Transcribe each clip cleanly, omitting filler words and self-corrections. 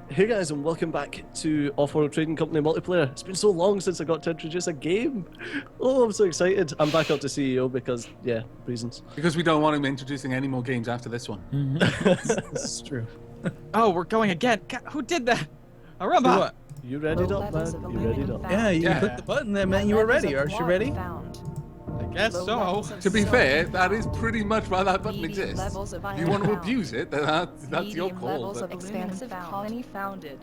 Hey guys, and welcome back to Offworld Trading Company multiplayer. It's been so long since I got to introduce a game. Oh, I'm so excited. I'm back up to CEO because, yeah, reasons. Because we don't want him introducing any more games after this one. This is true. Oh, we're going again. God, who did that? Arumba! What? You readied up, man? You readied up? Yeah, you Yeah. clicked the button that meant you were ready. Aren't you ready? I guess so. To be fair, that is pretty much why that button exists. If you want to abuse it, then that's your call. Levels of expansive colony founded.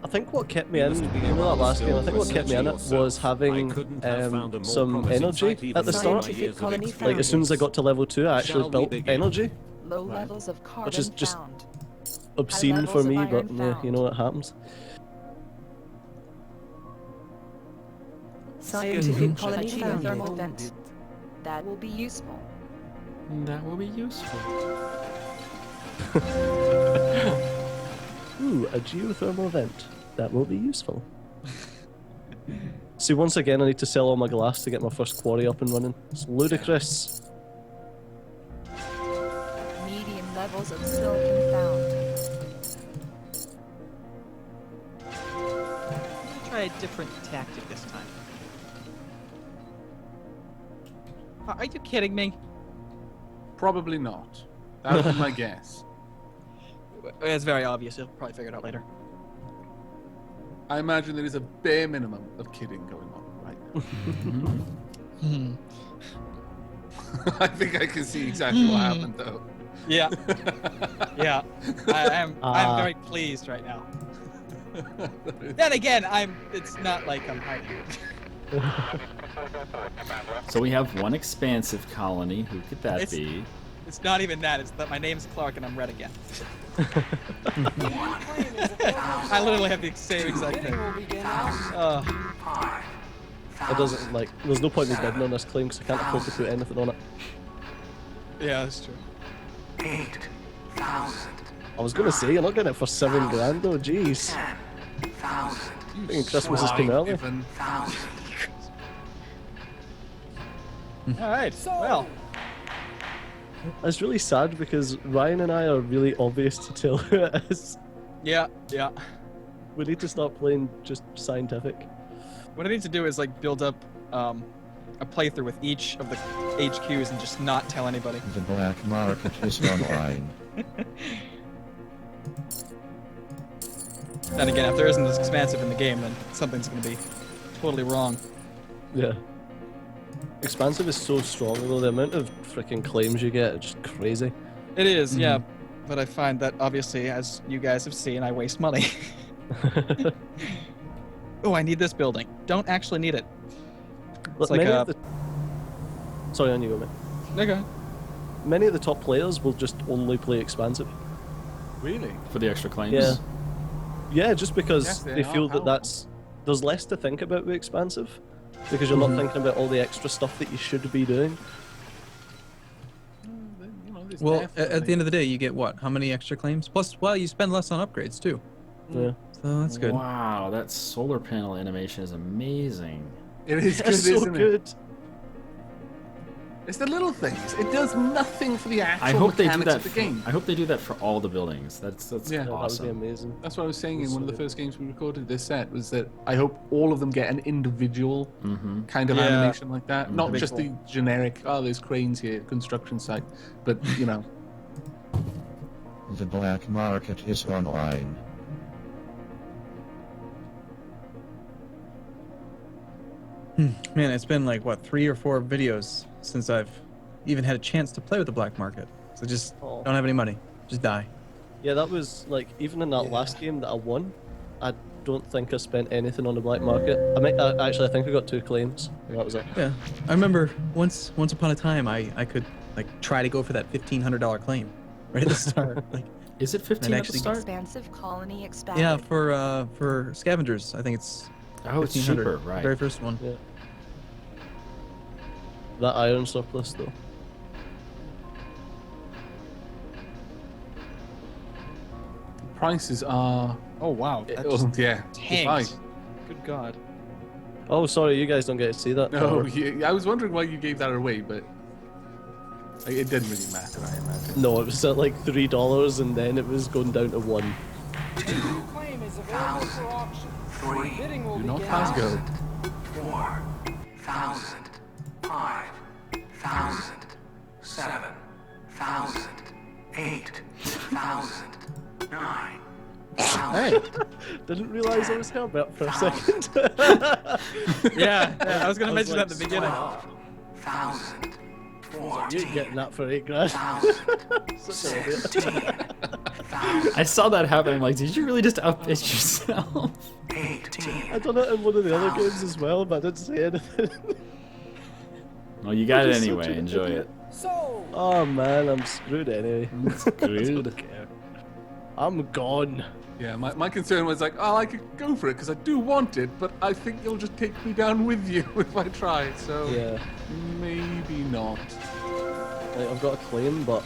I think what kept me in, you know that last game, I think what kept me in it was having some energy at the start. Like as soon as I got to level 2, I actually built energy, Low levels of carbon which is just found. obscene for levels of me, but iron yeah, found. you know what happens. Scientific colony geothermal vent. That will be useful. That will be useful. Ooh, a geothermal vent. That will be useful. See, once again, I need to sell all my glass to get my first quarry up and running. It's ludicrous. Medium levels of silicon found. Try a different tactic this time. Are you kidding me? Probably not. That would be my guess. It's very obvious. You'll probably figure it out later. I imagine there is a bare minimum of kidding going on right now. I think I can see exactly what happened, though. Yeah. Yeah. I'm very pleased right now. Then again, it's not like I'm hiding. So we have one expansive colony. Who could that be? It's not even that. It's that my name's Clark and I'm red again. I literally have the same exact thing. It doesn't, like, there's no point in me bidding on this claim because I can't afford to put anything on it. Yeah, that's true. 8,000. I was gonna say, you're not getting it for $7 grand though, jeez. 10,000. Thinking Christmas has come early. Given. 1,000. Alright, well. It's really sad because Ryan and I are really obvious to tell who it is. Yeah, yeah. We need to start playing just scientific. What I need to do is like build up a playthrough with each of the HQs and just not tell anybody. The black market is online. Then again, if there isn't this expansive in the game, then something's gonna be totally wrong. Yeah. Expansive is so strong though, the amount of freaking claims you get is just crazy. It is, yeah. But I find that obviously, as you guys have seen, I waste money. Oh, I need this building. Don't actually need it. But It's like many a... of the... Sorry, on you go, mate. Okay. Many of the top players will just only play expansive. Really? For the extra claims? Yeah. Yeah, just because Yes, they they are feel that powerful. there's less to think about with expansive. Because you're not thinking about all the extra stuff that you should be doing. Well, at the end of the day, you get what? How many extra claims? Plus, well, you spend less on upgrades too. Yeah. So that's good. Wow, that solar panel animation is amazing. It is good, It's so isn't it? good. It's the little things. It does nothing for the actual I hope they do mechanics that. of the game. I hope they do that for all the buildings. That's Yeah. That would awesome. be amazing. That's what I was saying in That's one of so the good. first games we recorded this set, was that I hope all of them get an individual kind of Yeah. animation like that. Not That'd be just the generic, oh, there's cranes here, construction site, but, you know. The black market is online. Man, it's been like what, 3 or 4 videos since I've even had a chance to play with the black market. So just Oh. don't have any money. Just die. Yeah, that was like, even in that last game that I won, I don't think I spent anything on the black market. Actually, I think I got 2 claims. And that was it. Yeah, I remember once upon a time I could like try to go for that $1,500 claim right at the start. Like, Is it 15 at the actually- start? Expansive colony expanded. yeah, for scavengers, I think it's Oh, it's 1,500. cheaper, right? Very first one. Yeah. That iron surplus though. Prices are... Oh, wow. That just yeah. tanked. Goodbye. Good God. Oh, sorry, you guys don't get to see that. No, I was wondering why you gave that away, but it didn't really matter, I imagine. No, it was at like $3 and then it was going down to 1. Claim is available for auction. Bidding will Do not begin. pass go. 4,000, 5,000, 7,000, 8,000, 9,000. Hey. Didn't realise I was Herbert for a second. Yeah, I was gonna I was mention that at the beginning. 1,000, You're getting that for 8 grand. 1,000, Such an idiot. 16,000, I saw that happen. I'm like, did you really just outbid yourself? 18. I done it in one of the other games as well, but I didn't say anything. Well, you got it Just such anyway. an Enjoy idiot. it. So, Oh man, I'm screwed anyway. Screwed. I'm gone. Yeah, my concern was like, oh, I could go for it because I do want it, but I think you'll just take me down with you if I try. So Yeah. maybe not. Like, I've got a claim, but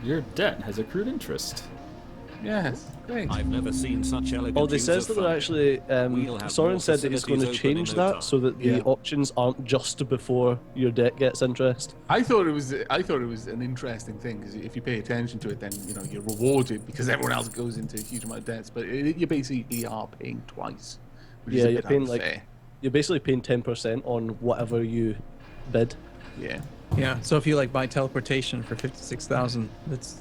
Your debt has accrued interest. Yes, great. I've never seen such elegant oh, they use says of that they're funds. actually. We'll have Soren more said that he's going to facilities open change in no that time. so that the Yeah. auctions aren't just before your debt gets interest. I thought it was an interesting thing because if you pay attention to it, then you're rewarded because everyone else goes into a huge amount of debts. But you basically are paying twice, which is Yeah, a you're bit paying unfair. you're basically paying 10% on whatever you bid. Yeah. Yeah. So if you like buy teleportation for 56,000, that's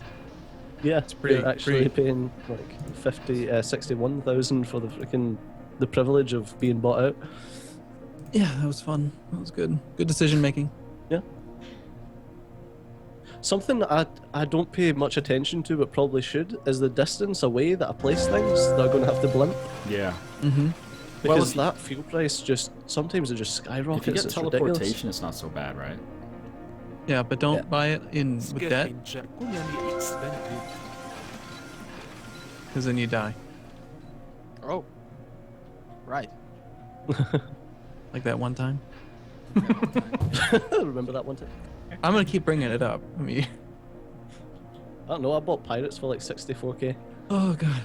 Yeah, pretty- you're actually pretty- paying like 61,000 for the privilege of being bought out. yeah, that was fun. That was good. Good decision making. Yeah. Something that I don't pay much attention to, but probably should, is the distance away that I place things. They're going to have to blimp Yeah. Mm-hmm. because if- that fuel price sometimes it just skyrockets. If you get It's teleportation, ridiculous. it's not so bad, right? Yeah, but don't Yeah. buy it with debt, because then you die. Oh. Right. Like that one time. Remember that one time? I'm gonna keep bringing it up. I mean, I don't know. I bought Pirates for like 64k. oh god.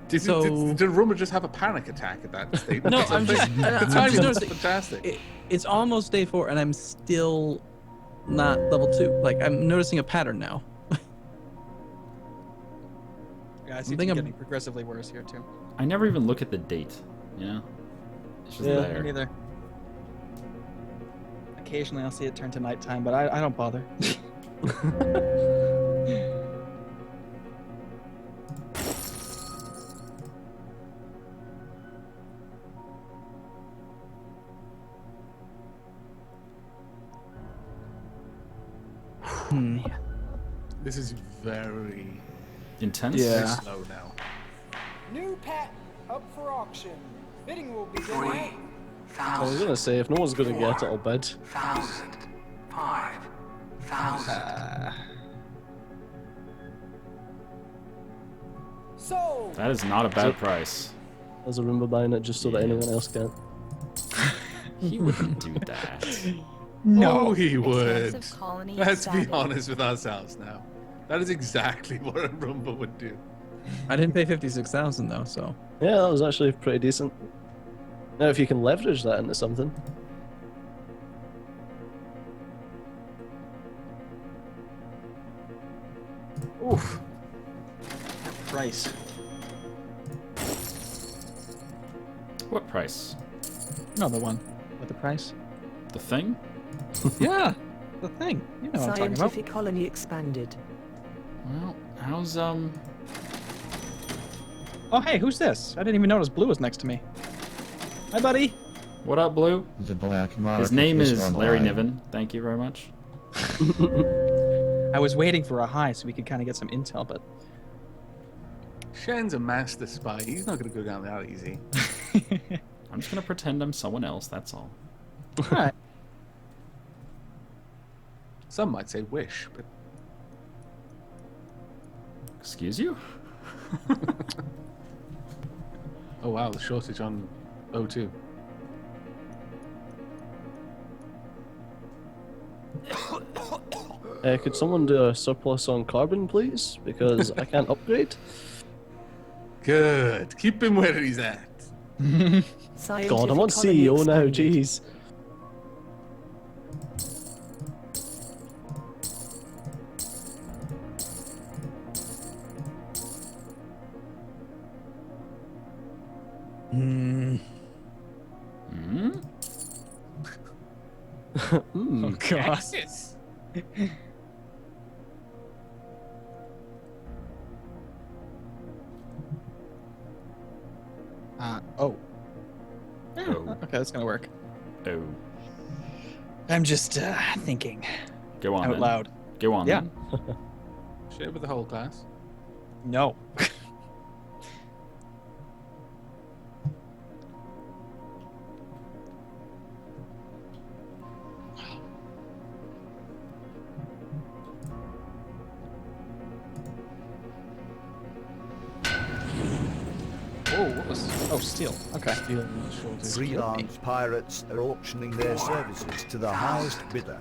Did Rumor just have a panic attack at that state? No, That's I'm the just- thing. I'm The just timing was noticing- fantastic. It's almost day 4, and I'm still not level 2. Like I'm noticing a pattern now. Yeah, I see think it I'm- getting progressively worse here too. I never even look at the date. You know, it's just Yeah. Me there. neither. Occasionally I'll see it turn to nighttime, but I don't bother. Hmm. This is very Intense. Yeah. slow now. new patent up for auction. Bidding will begin at I was gonna say if no one's gonna get it, I'll bid. 1,000, 5,000. so. That is not a bad price. There's a Roomba buying it just so that anyone else can. He wouldn't do that. No, he would. Expensive colony Let's be expanded. honest with ourselves now. That is exactly what a Rumba would do. I didn't pay 56,000 though, so Yeah, that was actually pretty decent. Now, if you can leverage that into something. Oof. That price. What price? No, the one with the price. The thing? Yeah, the thing. You know what I'm talking about. Scientific colony expanded. Well, how's Oh, hey, who's this? I didn't even notice Blue was next to me. Hi, buddy. what up, Blue? The black market His name is online. Larry Niven. Thank you very much. I was waiting for a high so we could kind of get some intel, but Shen's a master spy. He's not going to go down that easy. I'm just gonna pretend I'm someone else. That's all. alright. Some might say wish, but Excuse you? oh wow, the shortage on O2. Could someone do a surplus on carbon, please? Because I can't upgrade. Good. Keep him where he's at. God, I'm on CEO now, jeez. Oh god. Oh. Oh. Okay, that's gonna work. Oh. I'm just thinking Go on out then. loud. Go on Yeah. then. Share with the whole class. No. Oh, what was? Oh, steel. Okay. Freelance pirates are auctioning their services to the highest bidder.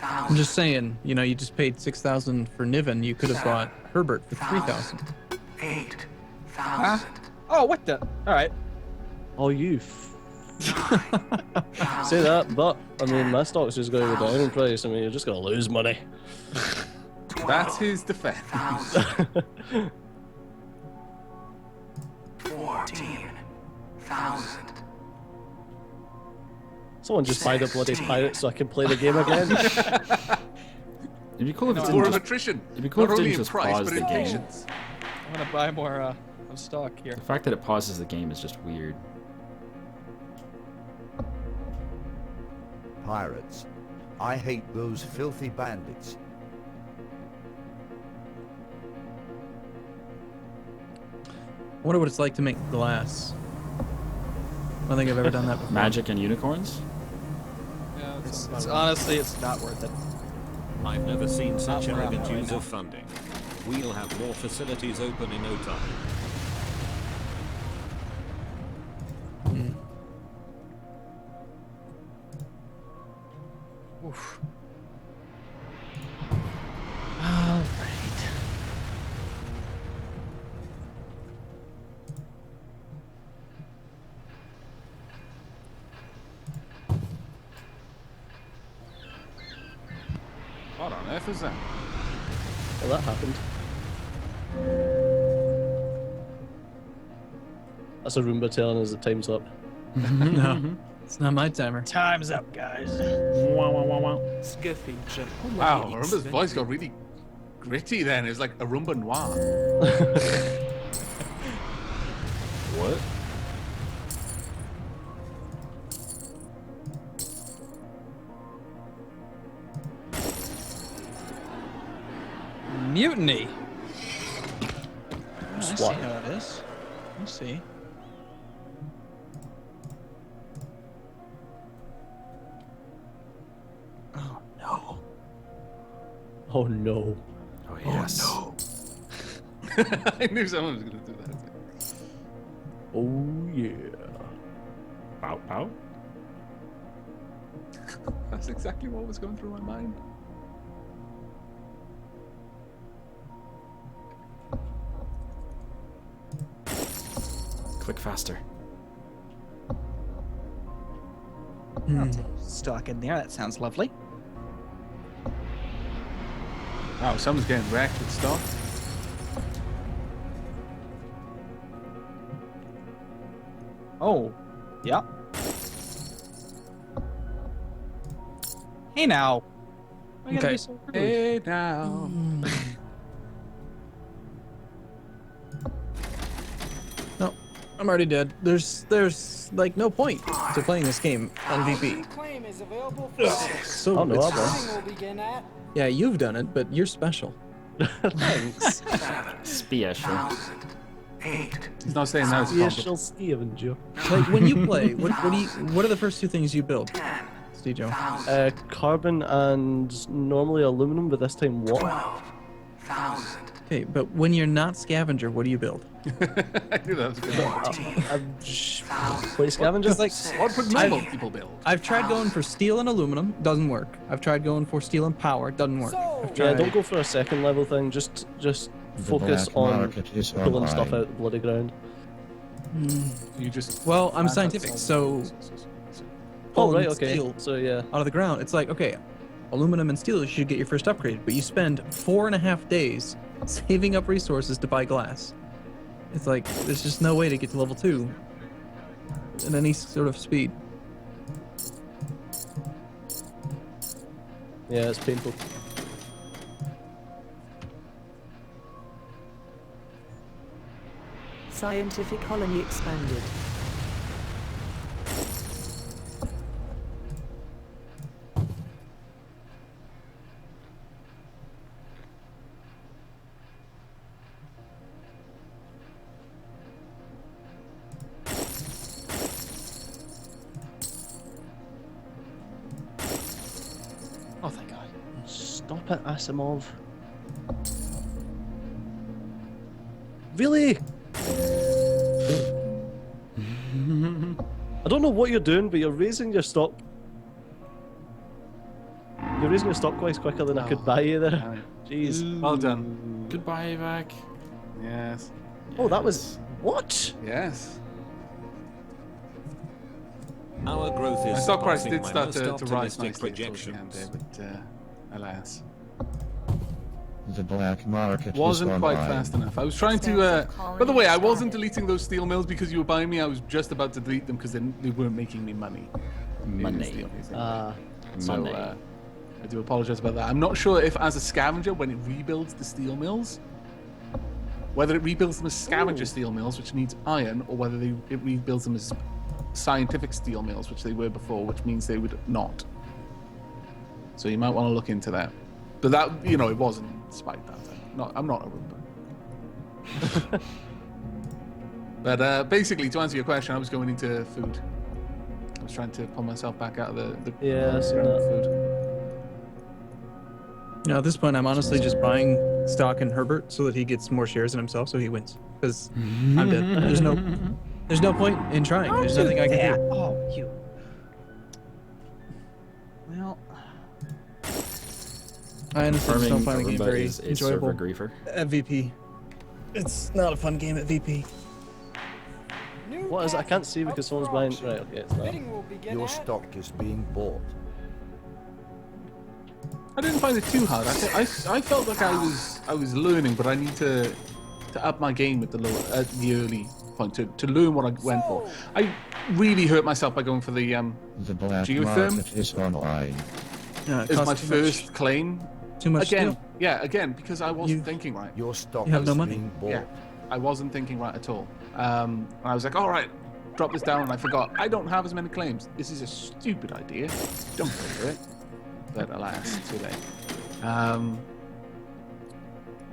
I'm just saying, you know, you just paid 6,000 for Niven. You could have bought Herbert for 3,000. Huh? Oh, what the? All right. Oh, you. Say that, but I mean, my stock's just going to go down in price. I mean, you're just going to lose money. That's his defense. 14,000. Someone just buy the bloody pirates so I can play the game again. It'd be cool if It's it more didn't of just, attrition. it'd be cool Not if it only didn't in just price, pause but the in game. patience. I'm gonna buy more of stock here. The fact that it pauses the game is just weird. Pirates. I hate those filthy bandits. I wonder what it's like to make glass. I don't think I've ever done that before. Magic and unicorns? Yeah, It's honestly, it's not worth it. I've never seen such Not arrogant right use now. of funding. We'll have more facilities open in no time. Oof. All right. What on earth is that? Well, that happened. That's a Roomba telling us that time's up. No, it's not my timer. Time's up, guys. Skiffy Jim. Wow, Roomba's voice got really gritty then. It was like a Roomba noir. What? Mutiny. I see Swat. how it is. Let's see. Oh no. Oh no. Oh, yes. Oh no. I knew someone was going to do that. Oh yeah. Bow, bow. That's exactly what was going through my mind. Click faster. Stock in there. That sounds lovely. Wow, someone's getting wrecked with stock. Oh, yeah. Hey now. Why you gotta Okay. be so rude? Hey now. No, I'm already dead. There's like no point to playing this game on VP. Claim is available for So Oh no, I it's- won. will begin at yeah, you've done it, but you're special. Thanks. Special. He's not saying that. It's a compliment. Special scavenger. Like when you play, what are the first two things you build, Stejo? Carbon and normally aluminum, but this time water. 12,000. Okay, but when you're not scavenger, what do you build? I knew that was good. Play scavenger. Because like, What would normal people build? I've tried going for steel and aluminum, doesn't work. I've tried going for steel and power, doesn't work. I've Yeah, tried... don't go for a second level thing. Just focus black on market is pulling stuff online. out of the bloody ground. You just. Well, I'm That's scientific, all. so Oh pulling right, okay. steel So yeah. out of the ground, it's like, okay, aluminum and steel, you should get your first upgrade, but you spend 4.5 days saving up resources to buy glass. It's like, there's just no way to get to level 2 at any sort of speed. Yeah, it's painful. Scientific colony expanded. Oh thank God. Stop it, Asimov. Really? I don't know what you're doing, but you're raising your stock. You're raising your stock quite quicker than I could buy you there. Jeez. Well done. Goodbye, Vac. Yes. Oh, that was what? Yes. Our growth is My stock price surpassing did my start most to rise optimistic nicely towards the end projections. there, but alas. The black market Wasn't is quite online. fast enough. I was trying to. By the way, I wasn't deleting those steel mills because you were buying me. I was just about to delete them because they weren't making me money. Money. So I do apologize about that. I'm not sure if, as a scavenger, when it rebuilds the steel mills, whether it rebuilds them as scavenger steel mills, which needs iron, or whether it rebuilds them as scientific steel mills, which they were before, which means they would not. So you might want to look into that. But that, it wasn't spiked that time. I'm not a Roomba. But basically, to answer your question, I was going into food. I was trying to pull myself back out of the Yeah, I see that. food. At this point, I'm honestly just buying stock in Herbert so that he gets more shares in himself, so he wins. Because I'm dead. There's no point in trying. There's nothing I can do. Oh, you. Well, I honestly just don't find the game Aruba very is a enjoyable server griefer. at VP. It's not a fun game at VP. What is it? I can't see because someone's buying. Right, okay, it's that. Bidding will begin Your at stock is being bought. I didn't find it too hard. I felt like I was learning, but I need to up my game at the early point to learn what I went for. I really hurt myself by going for the black geotherm market is online. as my first claim. Too much Again, steel. yeah, again, because I wasn't thinking right. Your stock You have is no money. being bought. Yeah, I wasn't thinking right at all. And I was like, all right, drop this down, and I forgot. I don't have as many claims. This is a stupid idea. Don't go for it. But alas, too late.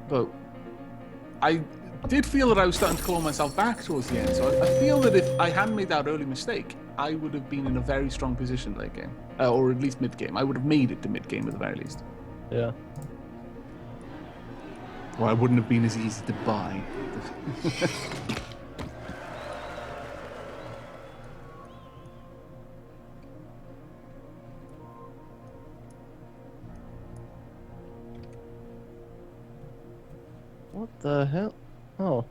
But I did feel that I was starting to claw myself back towards the end. So I feel that if I hadn't made that early mistake, I would have been in a very strong position late game, or at least mid game. I would have made it to mid game at the very least. Yeah. Or I wouldn't have been as easy to buy. What the hell? Oh.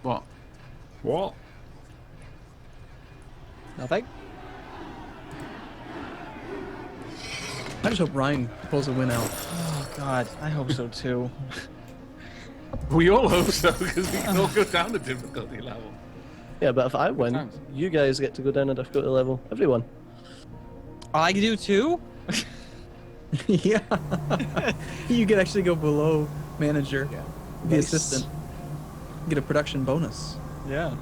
What? What? nothing. I just hope Ryan pulls a win out. Oh God, I hope so too. We all hope so, because we can all go down the difficulty level. Yeah, but if I win, times. you guys get to go down a difficulty level. Everyone. I do too. Yeah. You could actually go below manager, the Nice. assistant, get a production bonus. Yeah.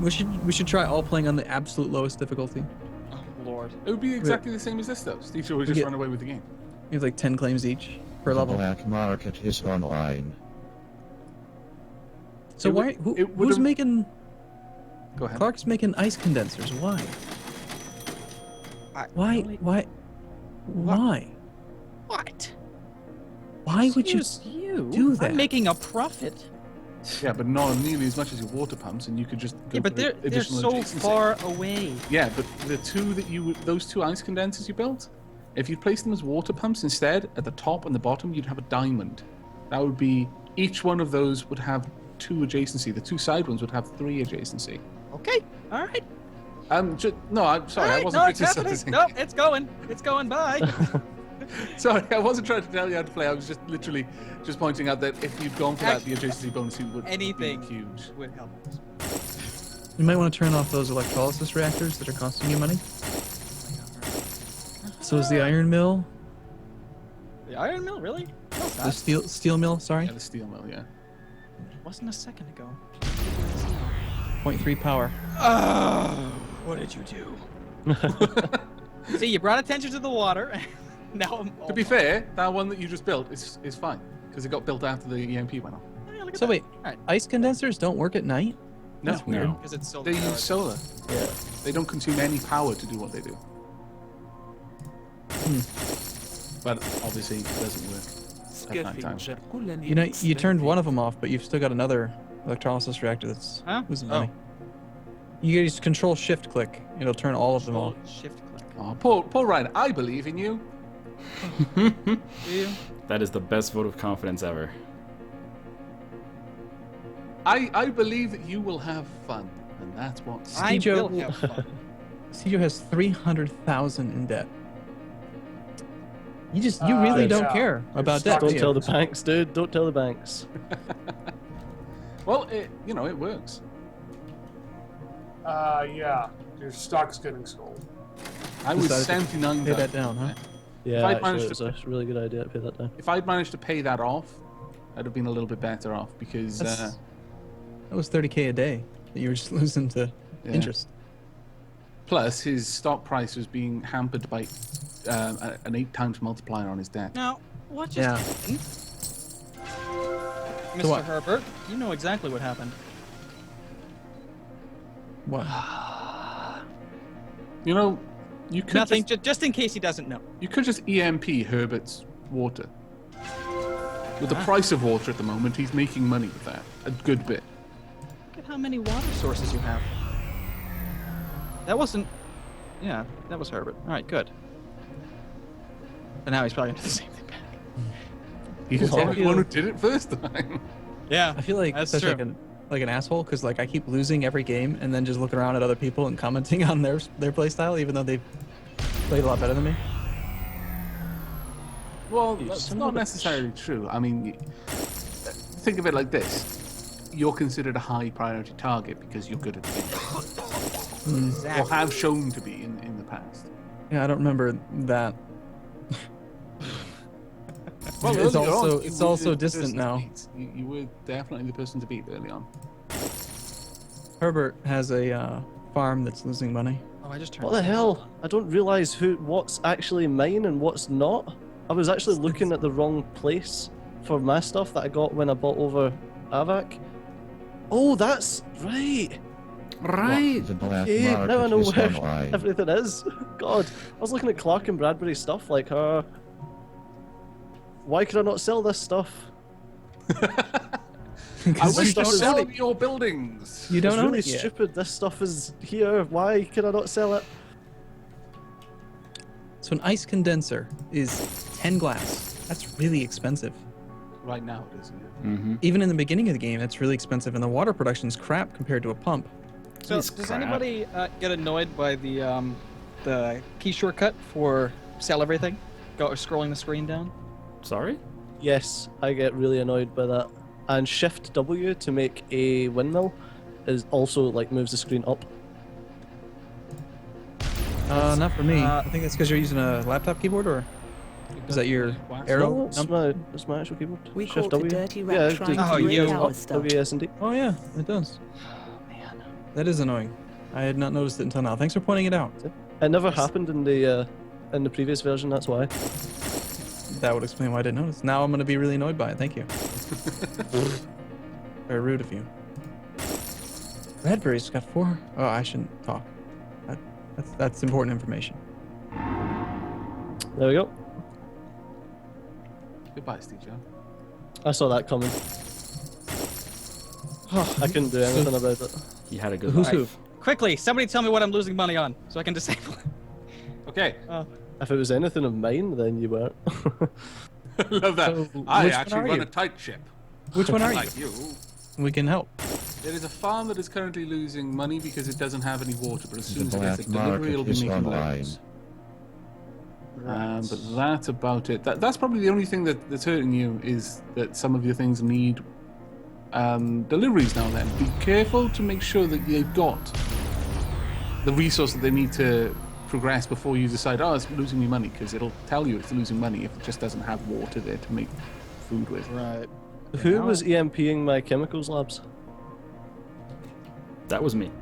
We should try all playing on the absolute lowest difficulty. Oh Lord. It would be exactly the same as this, though. Steve would We just get- run away with the game. You have like 10 claims each per The level. black market is online. So It would- why? it Who's would've- making? Go ahead. Clark's making ice condensers. Why? I- Why? really? Why? Why? What? Why would you Excuse you? do that? I'm making a profit. Yeah, but not nearly as much as your water pumps, and you could just go Yeah, but for they're additional so adjacency. far away. Yeah, but those two ice condensers you built, if you placed them as water pumps instead, at the top and the bottom, you'd have a diamond. That would be, each one of those would have 2 adjacency. The 2 side ones would have 3 adjacency. Okay, all right. No, I'm sorry, I wasn't criticizing. No, it's going. It's going by. Sorry, I wasn't trying to tell you how to play. I was just literally just pointing out that if you'd gone for that, the adjacency bonus would Anything be huge. would help. You might want to turn off those electrolysis reactors that are costing you money. So is the iron mill, The iron mill, really? No, the steel mill, sorry, Yeah, the steel mill, yeah. wasn't a second ago. 0.3 power. Oh, what did you do? See, you brought attention to the water. Now I'm To be fair, that one that you just built is fine, because it got built after the EMP went off. Yeah, look at So that. wait, All right. ice condensers don't work at night? No, That's weird. Because it's so they use solar. Yeah. They don't consume any power to do what they do. But obviously, it doesn't work at nighttime. You know, you turned one of them off, but you've still got another electrolysis reactor that's losing money. You just control shift click. It'll turn all of them off. Shift click. Oh, Paul Ryan, I believe in you. Do you? That is the best vote of confidence ever. I believe that you will have fun, and that's what. I Stejo- will have fun. Stejo has 300,000 in debt. You really don't care about debt. Don't do you? tell the banks, dude. Don't tell the banks. Well, it works. Yeah. Your stock's getting sold. I was Decided to 79. Pay that down, huh? Yeah, If I'd actually, managed it's to- a really good idea to pay that down. If I'd managed to pay that off, I'd have been a little bit better off because That was 30K a day that you were just losing to Yeah. interest. plus his stock price was being hampered by an 8 times multiplier on his debt. Now, what just Yeah. happened? So Mr. what? Herbert, you know exactly what happened. What? You know, you could Nothing, just, just in case he doesn't know. you could just EMP Herbert's water. With the price of water at the moment, he's making money with that. A good bit. Look at how many water sources you have. That wasn't... Yeah, that was Herbert. All right, good. And now he's probably going to do the same thing back. He's Oh. the one who did it first time. Yeah, I feel like that's such true. like an asshole because like I keep losing every game and then just looking around at other people and commenting on their playstyle even though they've played a lot better than me. Well, that's not necessarily true. I mean, think of it like this. You're considered a high priority target because you're good at the game. Or have shown to be in the past. Yeah, I don't remember that. Well, It's earlier also- on, you it's were also the distant person to now. beat. You were definitely the person to beat early on. Herbert has a farm that's losing money. Oh, I just turned What the hell? I don't realize what's actually mine and what's not. I was actually looking at the wrong place for my stuff that I got when I bought over Avac. Oh, that's right. The black Okay, now I market know is where online. everything is. God, I was looking at Clark and Bradbury's stuff like, why could I not sell this stuff? I wish to stuff is- sell your buildings. You don't It's own really it yet. stupid. This stuff is here. Why can I not sell it? So an ice condenser is 10 glass. That's really expensive. Right now it is. Yeah. Mm-hmm. Even in the beginning of the game, that's really expensive, and the water production's crap compared to a pump. So, It's does crap. anybody get annoyed by the key shortcut for sell everything? Scrolling the screen down? Sorry? Yes, I get really annoyed by that. And Shift W to make a windmill is also like moves the screen up. Not for me. I think it's because you're using a laptop keyboard, or is that your arrow? No, it's my actual keyboard. We Shift caught the W. dirty rat Yeah, trying just to use break up, our stuff. WSD. Oh yeah, it does. Man. That is annoying. I had not noticed it until now. Thanks for pointing it out. It never happened in the previous version. That's why. That would explain why I didn't notice. Now I'm going to be really annoyed by it. Thank you. Very rude of you. Bradbury's got 4. Oh, I shouldn't talk. That's important information. There we go. Goodbye, Steve Joe. I saw that coming. I couldn't do anything about it. He had a good Who's life. who? Quickly, somebody tell me what I'm losing money on so I can disable it. Okay. If it was anything of mine, then you weren't. Love that. So, I which one actually are run you? a tight ship. Which one are you? Like you. We can help. There is a farm that is currently losing money because it doesn't have any water, but as soon The as it gets a black delivery, it'll market be is making online. loads. But that's about it. That's probably the only thing that's hurting you is that some of your things need deliveries now and then. Be careful to make sure that they've got the resource that they need to progress before you decide, oh, it's losing me money, because it'll tell you it's losing money if it just doesn't have water there to make food with. Right. Who was EMPing my chemicals labs? That was me.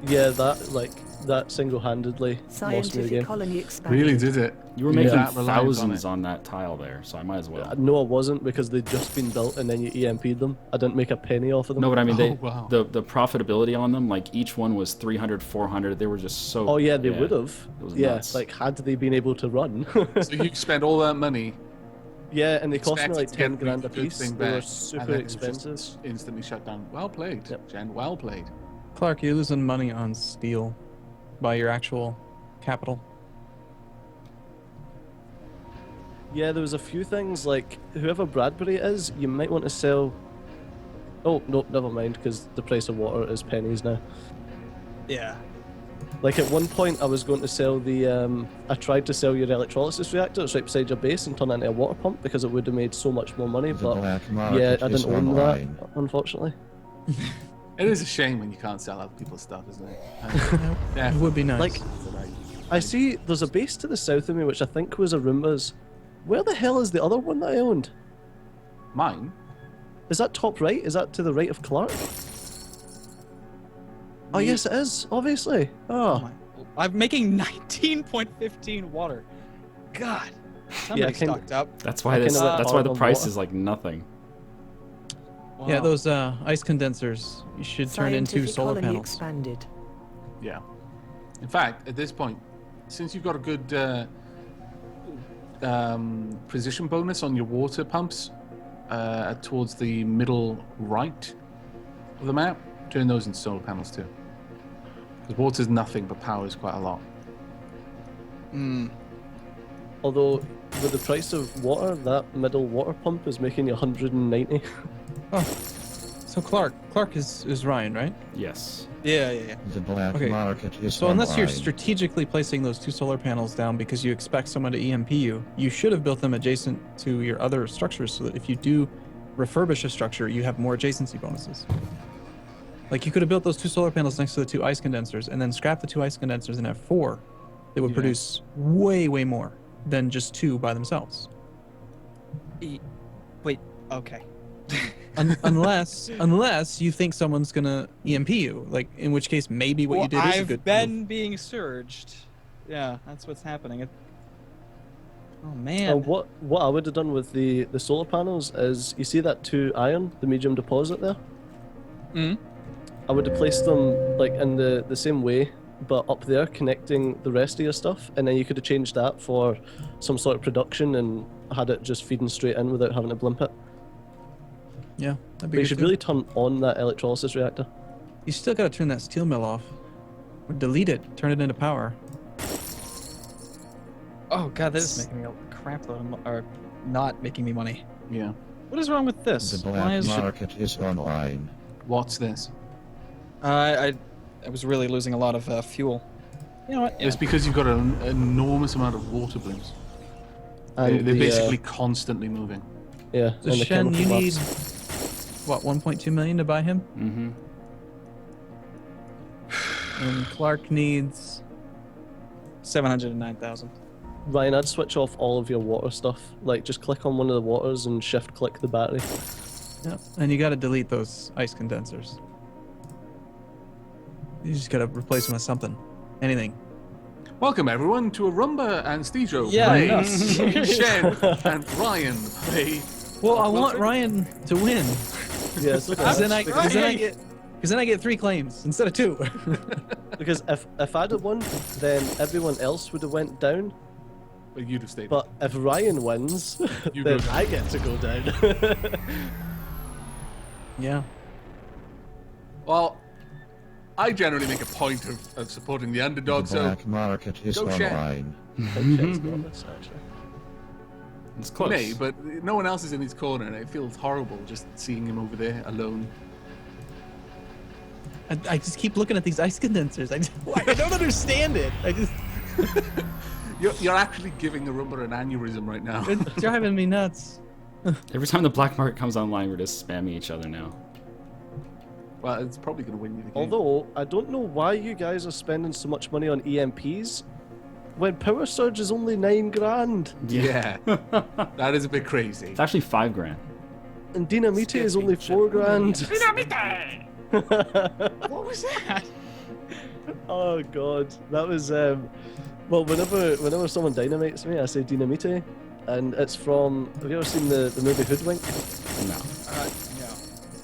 Yeah, that single-handedly lost me the Scientific game. colony expanded. Really did it? You were You're making that reliant thousands on on that tile there, so I might as well. No, I wasn't, because they'd just been built and then you EMP'd them. I didn't make a penny off of them. No, but I mean, wow. the profitability on them, like each one was 300, 400. They were just so. Oh yeah, they would have. It was Yeah, nuts. like had they been able to run. So you spent all that money. Yeah, and they cost me expected like to get 10 grand the a good piece. thing They were back, super and then it was just expensive. instantly shut down. Well played, Yep. Jen. Well played. Clark, you're losing money on steel by your actual capital. Yeah, there was a few things like whoever Bradbury is, you might want to sell. Oh no, never mind, because the price of water is pennies now. Yeah. Like at one point, I was going to sell the. I tried to sell your electrolysis reactor. It's right beside your base, and turn it into a water pump because it would have made so much more money. The But black market yeah, I is didn't own online. that, unfortunately. It is a shame when you can't sell other people's stuff, isn't it? It would be nice. Like, I see there's a base to the south of me, which I think was Arumba's. Where the hell is the other one that I owned? Mine? Is that top right? Is that to the right of Clark? Oh yes, it is. Obviously. Oh. I'm making 19.15 water. God. Somebody stocked up. That's why this. That's why the price is like nothing. Wow. Yeah, those ice condensers you should turn into Scientific solar colony panels. expanded. Yeah. In fact, at this point, since you've got a good precision bonus on your water pumps towards the middle right of the map, turn those into solar panels too. Because water's nothing, but power is quite a lot. Although with the price of water, that middle water pump is making you 190. Oh, so Clark is Ryan, right? Yes. Yeah. The black Okay. market is So unless you're online. strategically placing those 2 solar panels down because you expect someone to EMP you, you should have built them adjacent to your other structures so that if you do refurbish a structure, you have more adjacency bonuses. Like you could have built those 2 solar panels next to the 2 ice condensers and then scrap the 2 ice condensers and have 4 that would produce way more than just 2 by themselves. Wait, okay. Unless you think someone's gonna EMP you, like in which case maybe what you did is a good I've been move. being surged. Yeah, that's what's happening. Oh man. What I would have done with the solar panels is, you see that 2 iron, the medium deposit there? I would have placed them like in the same way, but up there connecting the rest of your stuff, and then you could have changed that for some sort of production and had it just feeding straight in without having to blimp it. Yeah, that'd be But good you should too. really turn on that electrolysis reactor. You still gotta turn that steel mill off. Or delete it, turn it into power. Oh god, this is making me a crap load of or not making me money. Yeah. What is wrong with this? The Why black is market is online. What's this? I was really losing a lot of fuel. You know what? It's because you've got an enormous amount of water blooms. And They're basically constantly moving. Yeah. So and the Shen, you chemical need labs. what, 1.2 million to buy him? Mm-hmm. And Clark needs 709,000. Ryan, I'd switch off all of your water stuff. Like, just click on one of the waters and shift-click the battery. Yep. And you gotta delete those ice condensers. You just gotta replace them with something. Anything. Welcome everyone to Arumba and Stejo Yeah, play. no. Shen and Ryan play. Well, I want Ryan to win. Yeah, it's Because then I get 3 claims instead of 2. Because if I'd have won, then everyone else would have went down, But you'd have stayed. But if Ryan wins, You then go down. I get to go down. Yeah. Well, I generally make a point of supporting the underdog, The so black market is go Shen. online. Shen's got this, actually. It's he close. may, but no one else is in his corner, and it feels horrible just seeing him over there alone. I just keep looking at these ice condensers. I don't understand it. I just You're actually giving Arumba an aneurysm right now. it's driving me nuts. Every time the black market comes online, we're just spamming each other now. Well, it's probably going to win you the game. Although, I don't know why you guys are spending so much money on EMPs when Power Surge is only 9 grand. Yeah. That is a bit crazy. It's actually 5 grand. And Dynamite is only 4 grand. What was that? Oh god, that was well, whenever someone dynamites me, I say Dynamite, and it's from. Have you ever seen the movie Hoodwink? No. No.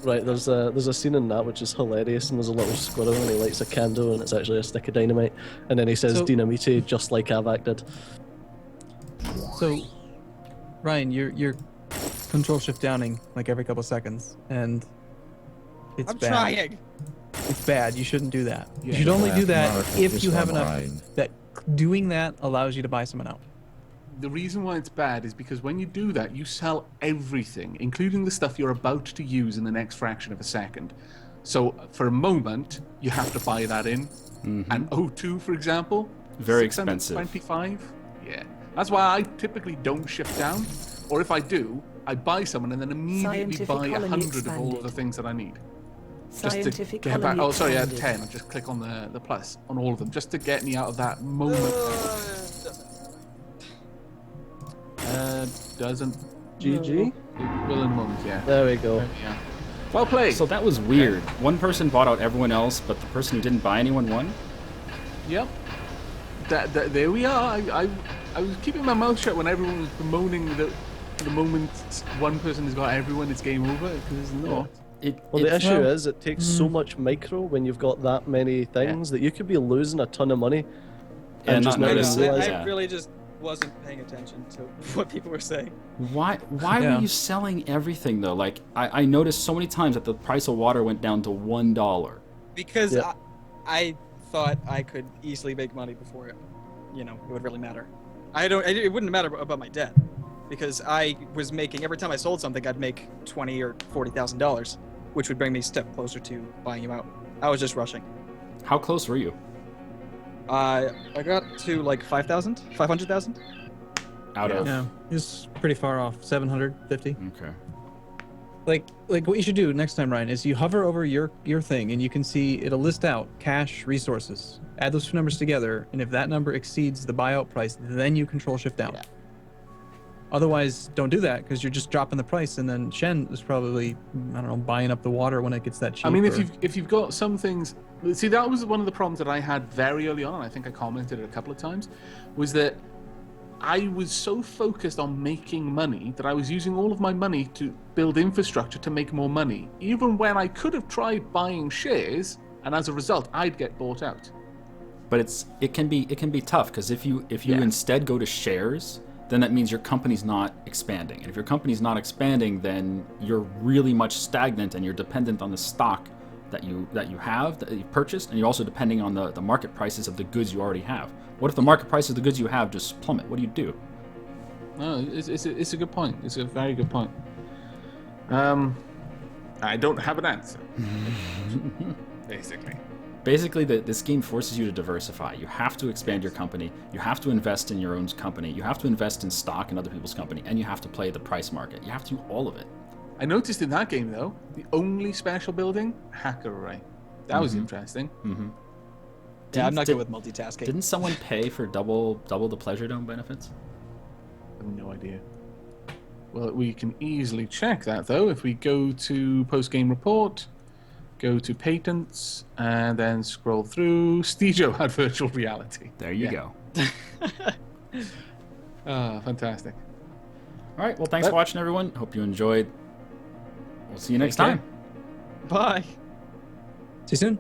Right, there's a scene in that which is hilarious, and there's a little squirrel and he lights a candle and it's actually a stick of dynamite, and then he says So- Dynamite just like Avak did. So, Ryan, you're control shift downing like every couple seconds, and it's I'm bad. trying. It's bad. You shouldn't do that. Yeah, you should only do black that market if is you have enough. online. That doing that allows you to buy someone out. The reason why it's bad is because when you do that, you sell everything, including the stuff you're about to use in the next fraction of a second. So for a moment, you have to buy that in. And O2, for example, Very expensive. 625. Yeah. That's why I typically don't shift down. Or if I do, I buy someone and then immediately Scientific buy colony 100 of all of expanded. the things that I need. Scientific get back. colony Oh, sorry, expanded. 10. Just click on the plus on all of them, just to get me out of that moment. Doesn't. GG. It will in a moment, yeah. There we go. Yeah. Well played. So that was weird. One person bought out everyone else, but the person who didn't buy anyone won? Yep. There we are. I was keeping my mouth shut when everyone was bemoaning that the moment one person has got everyone, it's game over, because it's not. Well, the issue is it takes so much micro when you've got that many things that you could be losing a ton of money Yeah, and just not not notice even it. realize Yeah. I really just wasn't paying attention to what people were saying. Why Yeah. were you selling everything though? Like I noticed so many times that the price of water went down to $1. Because Yeah. I thought I could easily make money before it would really matter. It wouldn't matter about my debt, because I was making, every time I sold something, I'd make $20,000 or $40,000, which would bring me a step closer to buying you out. I was just rushing. How close were you? Uh, I got to like 500,000. Out of Yeah, it's pretty far off. 750. Okay. Like what you should do next time, Ryan, is you hover over your thing and you can see it'll list out cash resources. Add those two numbers together, and if that number exceeds the buyout price, then you control shift down. Yeah. Otherwise, don't do that because you're just dropping the price, and then Shen is probably, I don't know, buying up the water when it gets that cheap. I mean, or- if you've got some things, see, that was one of the problems that I had very early on. And I think I commented it a couple of times, was that I was so focused on making money that I was using all of my money to build infrastructure to make more money, even when I could have tried buying shares, and as a result, I'd get bought out. But it can be tough because if you Yeah. instead go to shares, then that means your company's not expanding. And if your company's not expanding, then you're really much stagnant and you're dependent on the stock that you've purchased, and you're also depending on the market prices of the goods you already have. What if the market price of the goods you have just plummet? What do you do? No, it's a good point. It's a very good point. I don't have an answer. Basically, this game forces you to diversify. You have to expand your company. You have to invest in your own company. You have to invest in stock in other people's company, and you have to play the price market. You have to do all of it. I noticed in that game, though, the only special building, hacker array. That was interesting. Mm-hmm. Yeah, I'm not good with multitasking. Didn't someone pay for double the Pleasure Dome benefits? I have no idea. Well, we can easily check that, though, if we go to post-game report, go to patents, and then scroll through. Stejo had virtual reality. There you go. Fantastic. All right. Well, thanks for watching, everyone. Hope you enjoyed. We'll see you next Take care. time. Bye. See you soon.